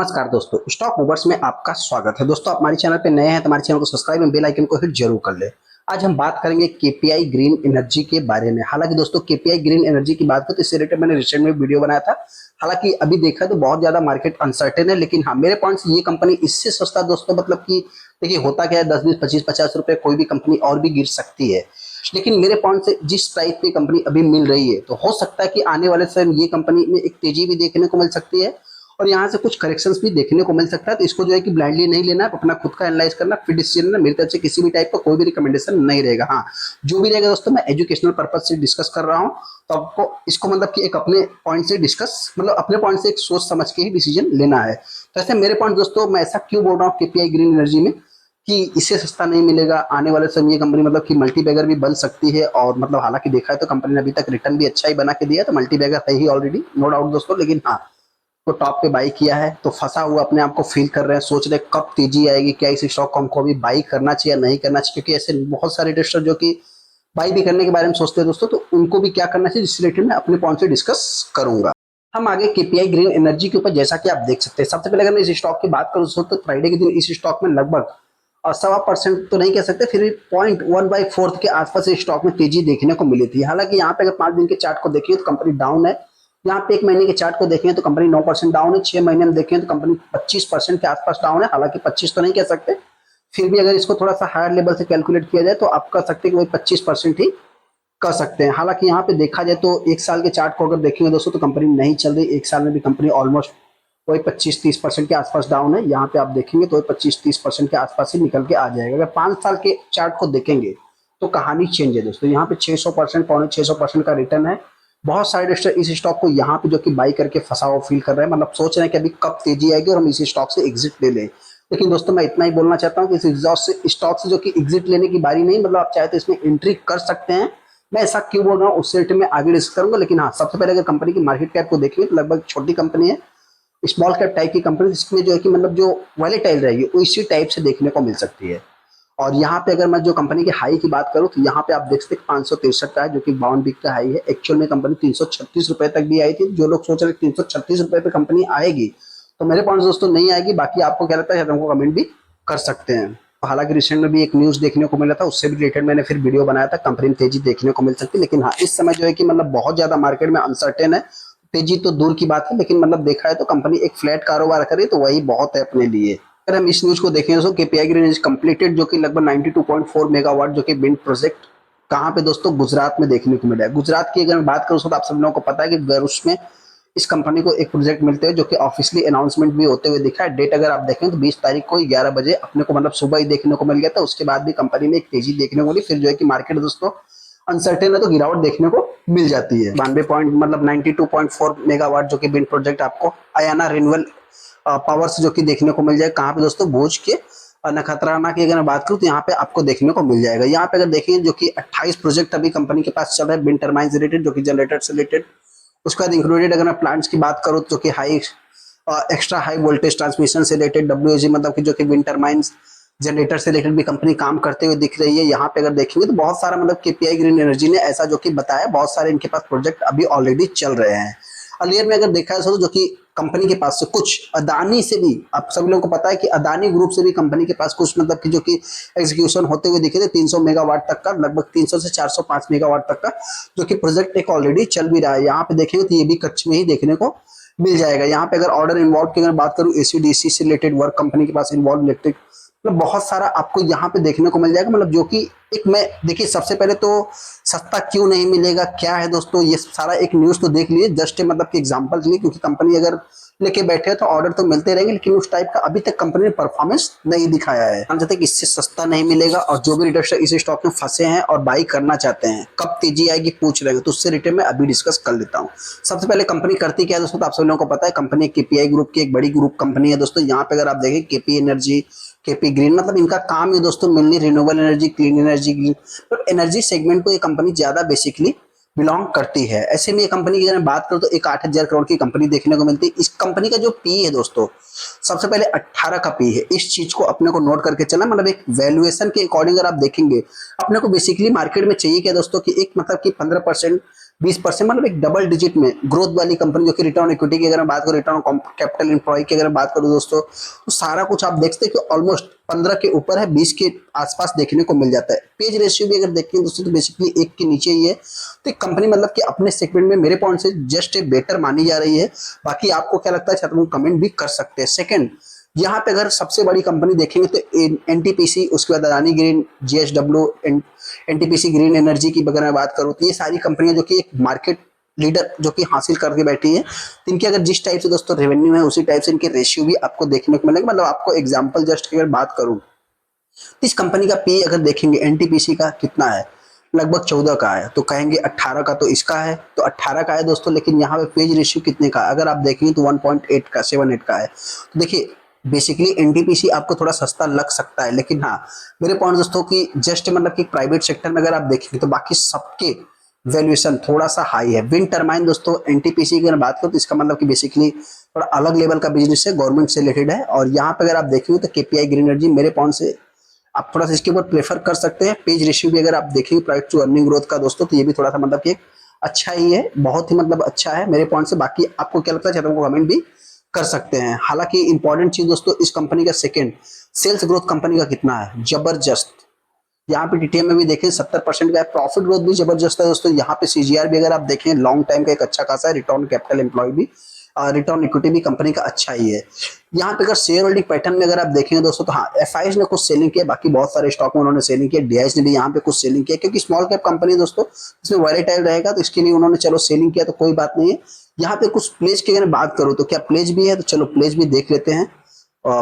नमस्कार दोस्तों, stock movers में आपका स्वागत है। दोस्तों, आप हमारे चैनल पे नए हैं तो हमारे चैनल को सब्सक्राइब एवं बेल आइकन को हिट जरूर कर ले। आज हम बात करेंगे केपीआई ग्रीन एनर्जी के बारे में। हालांकि दोस्तों, केपीआई ग्रीन एनर्जी की बात करें तो इससे रिलेटेड मैंने रिसेंट में वीडियो बनाया था। हालांकि अभी देखा तो बहुत ज्यादा मार्केट अनसर्टेन है, लेकिन हाँ, मेरे पॉइंट से ये कंपनी इससे सस्ता दोस्तों, मतलब कि देखिए होता क्या है, 10, 20, 25, 50 रुपए कोई भी कंपनी और भी गिर सकती है। लेकिन मेरे पॉइंट से जिस प्राइस पे कंपनी अभी मिल रही है, तो हो सकता है कि आने वाले समय ये कंपनी में एक तेजी भी देखने को मिल सकती है और यहाँ से कुछ करेक्शंस भी देखने को मिल सकता है। तो इसको जो है कि ब्लाइंडली नहीं लेना है, अपना खुद का एनालाइज करना, फिर डिसीजन लेना। मेरी तरफ से किसी भी टाइप का कोई भी रिकमेंडेशन नहीं रहेगा। हाँ, जो भी रहेगा दोस्तों, मैं एजुकेशनल पर्पज से डिस्कस कर रहा हूँ, तो आपको इसको मतलब कि एक अपने पॉइंट से डिस्कस, मतलब अपने पॉइंट से एक सोच समझ के ही डिसीजन लेना है। तो ऐसे मेरे पॉइंट दोस्तों, मैं ऐसा क्यों बोल रहा हूँ केपीआई ग्रीन एनर्जी में कि इससे सस्ता नहीं मिलेगा। आने वाले समय ये कंपनी मतलब कि मल्टीबैगर भी बन सकती है, और मतलब हालांकि देखा है तो कंपनी ने अभी तक रिटर्न भी अच्छा ही बना के दिया है, तो मल्टीबैगर है ही ऑलरेडी, नो डाउट दोस्तों। लेकिन हाँ, तो टॉप पे बाई किया है तो फंसा हुआ अपने आप को फील कर रहे हैं, सोच रहे कब तेजी आएगी, क्या इस स्टॉक को हमको अभी बाई करना चाहिए या नहीं करना चाहिए। क्योंकि ऐसे बहुत सारे इन्वेस्टर जो कि बाई भी करने के बारे में सोचते हैं दोस्तों, तो उनको भी क्या करना चाहिए, जिस रिलेटेड मैं अपने पॉइंट से डिस्कस करूंगा। हम आगे केपीआई ग्रीन एनर्जी के ऊपर, जैसा कि आप देख सकते हैं, सबसे पहले अगर मैं इस स्टॉक की बात करूं दोस्तों, तो फ्राइडे के दिन इस स्टॉक में लगभग 1.25% तो नहीं कह सकते, फिर भी 0.1/4 के आसपास इस स्टॉक में तेजी देखने को मिली थी। हालांकि यहाँ पे अगर 5 दिन के चार्ट को देखिए तो कंपनी डाउन है। यहाँ पे 1 महीने के चार्ट को देखें तो कंपनी 9% डाउन है। 6 महीने में देखें तो कंपनी 25% के आसपास डाउन है। हालांकि 25 तो नहीं कह सकते, फिर भी अगर इसको थोड़ा सा हायर लेवल से कैलकुलेट किया जाए तो आप कह सकते हैं कि वही 25% ही कर सकते हैं। हालांकि यहाँ पे देखा जाए तो एक साल के चार्ट को अगर देखेंगे दोस्तों, तो कंपनी नहीं चल रही। एक साल में भी कंपनी ऑलमोस्ट वही 25-30% के आसपास डाउन है। यहाँ पे आप देखेंगे तो 25-30% के आसपास ही निकल के आ जाएगा। अगर 5 साल के चार्ट को देखेंगे तो कहानी चेंज है दोस्तों। यहाँ पे 600%, 650% का रिटर्न है। बहुत सारे इन्वेस्टर इस स्टॉक को यहाँ पे जो कि बाई करके फंसा हुआ फील कर रहे हैं, मतलब सोच रहे हैं कि अभी कब तेजी आएगी और हम इस स्टॉक से एग्जिट ले लें। लेकिन दोस्तों, मैं इतना ही बोलना चाहता हूँ कि इस स्टॉक से जो कि एग्जिट लेने की बारी नहीं, मतलब आप चाहे तो इसमें एंट्री कर सकते हैं। मैं ऐसा क्यों बोल रहा हूँ उससे रिलेटेड मैं आगे डिस्कस करूंगा। लेकिन हाँ, सबसे पहले अगर कंपनी की मार्केट कैप को देखेंगे तो लगभग छोटी कंपनी है, स्मॉल कैप टाइप की कंपनी, जिसमें जो है कि मतलब जो वॉलेटाइल रहेगी वो इसी टाइप से देखने को मिल सकती है। और यहाँ पे अगर मैं जो कंपनी के हाई की बात करूँ तो यहाँ पे आप देख सकते हैं 563 का है, जो कि 52 वीक का हाई है। एक्चुअल में कंपनी 336 रुपए तक भी आई थी। जो लोग सोच रहे 336 रुपए पे कंपनी आएगी, तो मेरे पॉइंट दोस्तों नहीं आएगी। बाकी आपको क्या लगता है, हमको कमेंट भी कर सकते हैं। हालांकि रिसेंट में भी एक न्यूज देखने को मिला था, उससे भी रिलेटेड मैंने फिर वीडियो बनाया था, कंपनी में तेजी देखने को मिल सकती है। लेकिन हाँ, इस समय जो है कि मतलब बहुत ज्यादा मार्केट में अनसर्टेन है। तेजी तो दूर की बात है, लेकिन मतलब देखा है तो कंपनी एक फ्लैट कारोबार करे तो वही बहुत है अपने लिए। अगर हम इस न्यूज को देखें दोस्तों, केपीआई ग्रीन इज कंप्लीटेड, जो कि लगभग 92.4 मेगावाट जो कि विंड प्रोजेक्ट कहाँ पे दोस्तों, गुजरात में देखने को मिला है। गुजरात की अगर मैं बात करूँ तो आप सब लोगों को पता है कि भरूच में इस कंपनी को एक प्रोजेक्ट मिलते हैं, जो कि ऑफिशियली अनाउंसमेंट भी होते हुए दिखा है। डेट अगर आप देखें तो 20 तारीख को 11 बजे अपने को मतलब सुबह ही देखने को मिल गया था। उसके बाद भी कंपनी में एक तेजी देखने को मिली। फिर जो है कि मार्केट दोस्तों अनसर्टेन है तो गिरावट देखने को मिल जाती है। 92 पॉइंट मतलब 92.4 मेगावाट जो कि विंड प्रोजेक्ट आपको अयाना रिन्यूएबल पावर से जो कि देखने को मिल जाए। कहाँ पे दोस्तों, भुज के नखत्राना की अगर मैं बात करूँ तो यहाँ पे आपको देखने को मिल जाएगा। यहाँ पे अगर देखेंगे जो कि 28 प्रोजेक्ट अभी कंपनी के पास चल रहा है विंड टर्बाइन रिलेटेड, जो कि जनरेटर से रिलेटेड। उसके बाद इंक्लूडेड अगर मैं प्लांट्स की बात करूँ तो कि high extra high voltage transmission से रिलेटेड डब्ल्यूएजी, मतलब कि जो कि विंड टर्बाइंस जनरेटर से रिलेटेड भी कंपनी काम करते हुए दिख रही है। यहाँ पे अगर देखेंगे तो बहुत सारा मतलब केपीआई ग्रीन एनर्जी ने ऐसा जो कि बताया, बहुत सारे इनके पास प्रोजेक्ट अभी ऑलरेडी चल रहे हैं। अलियर में अगर देखा है जो कि कंपनी के पास से कुछ अदानी से भी, आप सभी लोगों को पता है कि अदानी ग्रुप से भी कंपनी के पास कुछ मतलब कि जो कि एग्जीक्यूशन होते हुए दिखे थे 300 मेगावाट तक का, लगभग 300 से 405 मेगावाट तक का जो कि प्रोजेक्ट एक ऑलरेडी चल भी रहा है। यहाँ पे देखेंगे तो ये भी कच्छ में ही देखने को मिल जाएगा। यहाँ पे अगर ऑर्डर इन्वॉल्व की अगर बात करूँ, एसीडीसी से रिलेटेड वर्क कंपनी के पास इन्वॉल्व, इलेक्ट्रिक, मतलब बहुत सारा आपको यहाँ पे देखने को मिल जाएगा। मतलब जो कि एक मैं देखिए, सबसे पहले तो सस्ता क्यों नहीं मिलेगा क्या है दोस्तों, ये सारा एक न्यूज तो देख लीजिए, जस्ट मतलब कि एग्जांपल के लिए। क्योंकि कंपनी अगर लेके बैठे तो ऑर्डर तो मिलते रहेंगे, लेकिन उस टाइप का अभी तक कंपनी ने परफॉर्मेंस नहीं दिखाया है। हम चाहते हैं कि इससे सस्ता नहीं मिलेगा। और जो भी रिटेलर इस स्टॉक में फंसे हैं और बाई करना चाहते हैं, कब तेजी आएगी पूछ रहे हैं, तो उससे रिटेल में अभी डिस्कस कर लेता हूँ। सबसे पहले कंपनी करती क्या है दोस्तों, तो आप सभी लोगों को पता है, कंपनी केपीआई ग्रुप की एक बड़ी ग्रुप कंपनी है दोस्तों। यहाँ पे अगर आप देखें केपी एनर्जी, केपी ग्रीन, मतलब इनका काम है दोस्तों मिलनी renewable energy, clean energy, green, तो एनर्जी सेगमेंट को ये कंपनी ज्यादा बेसिकली बिलोंग करती है। ऐसे में ये कंपनी की अगर मैं बात करूं तो एक 8,000 करोड़ की कंपनी देखने को मिलती है। इस कंपनी का जो पी है दोस्तों, सबसे पहले 18 का पी है। इस चीज को अपने को नोट करके चलना, मतलब एक वैल्यूएशन के अकॉर्डिंग अगर आप देखेंगे, अपने को बेसिकली मार्केट में चाहिए क्या दोस्तों कि एक मतलब कि 15% 20% मतलब एक डबल डिजिट में ग्रोथ वाली कंपनी, जो कि रिटर्न इक्विटी की अगर मैं बात करूँ, रिटर्न ऑन कैपिटल एम्प्लॉय की अगर मैं बात करूँ दोस्तों, तो सारा कुछ आप देखते हैं कि ऑलमोस्ट 15 के ऊपर है, 20 के आसपास देखने को मिल जाता है। पेज रेशियो भी अगर देखें दोस्तों तो बेसिकली 1 के नीचे ही है। तो एक कंपनी मतलब कि अपने सेगमेंट में मेरे पॉइंट से जस्ट ए बेटर मानी जा रही है। बाकी आपको क्या लगता है छात्र लोग कमेंट भी कर सकते हैं। सेकंड, यहाँ पे अगर सबसे बड़ी कंपनी देखेंगे तो एनटीपीसी, उसके बाद Adani green, JSW, NTPC green energy की अगर मैं बात करूँ, तो ये सारी कंपनियां जो कि एक मार्केट लीडर जो कि हासिल करके बैठी है, तो इनके अगर जिस टाइप से दोस्तों रेवेन्यू है उसी टाइप से इनके रेशियो भी आपको देखने को मिलेगा। मतलब आपको एग्जांपल जस्ट अगर बात करूं तो इस कंपनी का पी अगर देखेंगे एनटीपीसी का कितना है, लगभग 14 का है, तो कहेंगे 18 का तो इसका है, तो 18 का है दोस्तों। लेकिन यहाँ पे पेज रेशियो कितने का अगर आप देखेंगे तो 1.8 का, 7.8 का है। तो देखिए बेसिकली एनटीपीसी आपको थोड़ा सस्ता लग सकता है, लेकिन हाँ मेरे पॉइंट दोस्तों की जस्ट मतलब कि प्राइवेट सेक्टर में अगर आप देखेंगे तो बाकी सबके वैल्यूएशन थोड़ा सा हाई है। विंड टर्बाइन दोस्तों एनटीपीसी की अगर बात करो तो इसका मतलब कि बेसिकली थोड़ा अलग लेवल का बिजनेस है, गवर्नमेंट से रिलेटेड है। और यहाँ पे अगर आप देखेंगे तो केपीआई ग्रीन एनर्जी मेरे पॉइंट से आप थोड़ा सा इसके ऊपर प्रेफर कर सकते हैं। पेज रेशियो भी अगर आप देखेंगे प्राइस टू अर्निंग ग्रोथ का दोस्तों, तो ये भी थोड़ा सा मतलब कि अच्छा ही है, बहुत ही मतलब अच्छा है मेरे पॉइंट से। बाकी आपको क्या लगता है चैनल को कमेंट भी कर सकते हैं। हालांकि इंपॉर्टेंट चीज दोस्तों इस कंपनी का सेकंड सेल्स ग्रोथ कंपनी का कितना है, जबरदस्त। यहाँ पे टीटीएम में भी देखें 70% का है, प्रॉफिट ग्रोथ भी जबरदस्त है दोस्तों। यहाँ पे सीजीआर भी अगर आप देखें लॉन्ग टाइम का एक अच्छा खासा है, रिटर्न कैपिटल एम्प्लॉय भी, रिटर्न इक्विटी भी कंपनी का अच्छा ही है। यहाँ पे अगर शेयर होल्डिंग पैटर्न में अगर आप देखेंगे दोस्तों, तो हाँ एफआईज ने कुछ सेलिंग किया, बाकी बहुत सारे स्टॉक में उन्होंने सेलिंग किया। डीआईज ने भी यहाँ पे कुछ सेलिंग किया, क्योंकि स्मॉल कैप कंपनी दोस्तों इसमें वॉलेटाइल रहेगा, तो इसके लिए उन्होंने चलो सेलिंग किया तो कोई बात नहीं है। यहाँ पे कुछ प्लेज की अगर बात करूँ तो क्या प्लेज भी है, तो चलो प्लेज भी देख लेते हैं।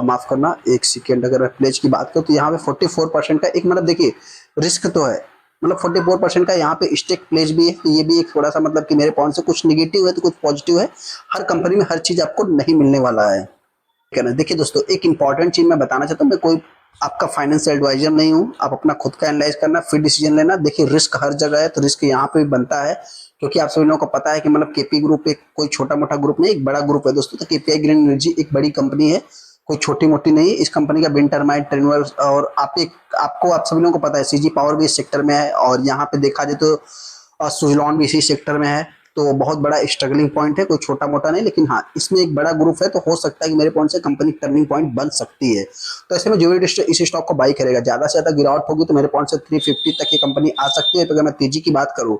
माफ करना एक सेकेंड, अगर मैं प्लेज की बात करूँ तो यहाँ पे 44% का एक मतलब देखिए रिस्क तो है, मतलब 44% का यहाँ पे स्टेक प्लेज भी है। तो ये भी एक थोड़ा सा मतलब कि मेरे पॉइंट से कुछ निगेटिव है तो कुछ पॉजिटिव है। हर कंपनी में हर चीज आपको नहीं मिलने वाला है, ठीक है ना। देखिए दोस्तों एक इंपॉर्टेंट चीज मैं बताना चाहता हूँ, मैं कोई आपका फाइनेंशियल एडवाइजर नहीं हूँ। आप अपना खुद का एनालाइज करना, फिर डिसीजन लेना। देखिए रिस्क हर जगह है, तो रिस्क यहाँ पे भी बनता है, क्योंकि आप सभी लोगों को पता है कि मतलब केपी ग्रुप एक कोई छोटा मोटा ग्रुप नहीं, एक बड़ा ग्रुप है दोस्तों। तो केपीआई ग्रीन एनर्जी एक बड़ी कंपनी है, कोई छोटी मोटी नहीं। इस कंपनी का विंड टर्बाइन टर्मिनल और आप सभी लोगों को पता है सीजी पावर भी इस सेक्टर में है, और यहाँ पे देखा जाए तो सुजलॉन भी इसी सेक्टर में है। तो बहुत बड़ा स्ट्रगलिंग पॉइंट है, कोई छोटा मोटा नहीं। लेकिन हाँ इसमें एक बड़ा ग्रुप है, तो हो सकता है कि मेरे पॉइंट से कंपनी टर्निंग पॉइंट बन सकती है। तो ऐसे में जो भी इस स्टॉक को बाई करेगा, ज्यादा से ज्यादा गिरावट होगी तो मेरे पॉइंट से 350 तक ये कंपनी आ सकती है। तो अगर मैं तेजी की बात करूँ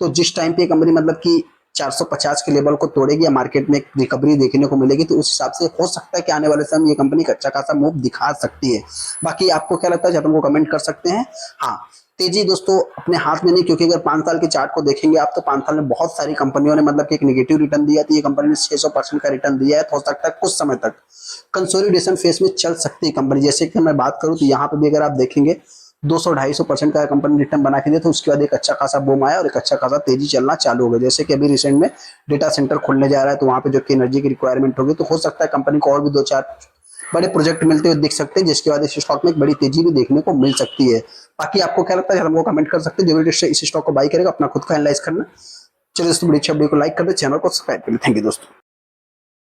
तो जिस टाइम पे ये कंपनी मतलब कि 450 के लेवल को तोड़ेगी या मार्केट में रिकवरी देखने को मिलेगी, तो उस हिसाब से हो सकता है कि आने वाले समय ये कंपनी का अच्छा खासा मूव दिखा सकती है। बाकी आपको क्या लगता है छात्रों को कमेंट कर सकते हैं। हाँ तेजी दोस्तों अपने हाथ में नहीं, क्योंकि अगर 5 साल के चार्ट को देखेंगे आप तो 5 साल में बहुत सारी कंपनियों ने मतलब कि एक नेगेटिव रिटर्न दिया, तो ये कंपनी ने 600% का रिटर्न दिया है। तो हो सकता है कुछ समय तक कंसोलिडेशन फेस में चल सकती है कंपनी। जैसे कि मैं बात करूं तो यहाँ पे भी अगर आप देखेंगे 200-250% का कंपनी रिटर्न बना के दिया, तो उसके बाद एक अच्छा खासा बूम आया और एक अच्छा खासा तेजी चलना चालू हो गया। जैसे कि अभी रिसेंट में डेटा सेंटर खुलने जा रहा है, तो वहां पे जो कि एनर्जी की रिक्वायरमेंट होगी, तो हो सकता है कंपनी को और भी 2-4 बड़े प्रोजेक्ट मिलते हुए दिख सकते हैं, जिसके बाद इस स्टॉक में एक बड़ी तेजी भी देखने को मिल सकती है। बाकी आपको क्या लगता है हमको कमेंट कर सकते हैं। जो भी इस स्टॉक को बाई करेगा अपना खुद का एनालाइज करना। चलिए दोस्तों बड़ी अच्छी वीडियो को लाइक कर दे, चैनल को सब्सक्राइब कर ले। थैंक यू दोस्तों।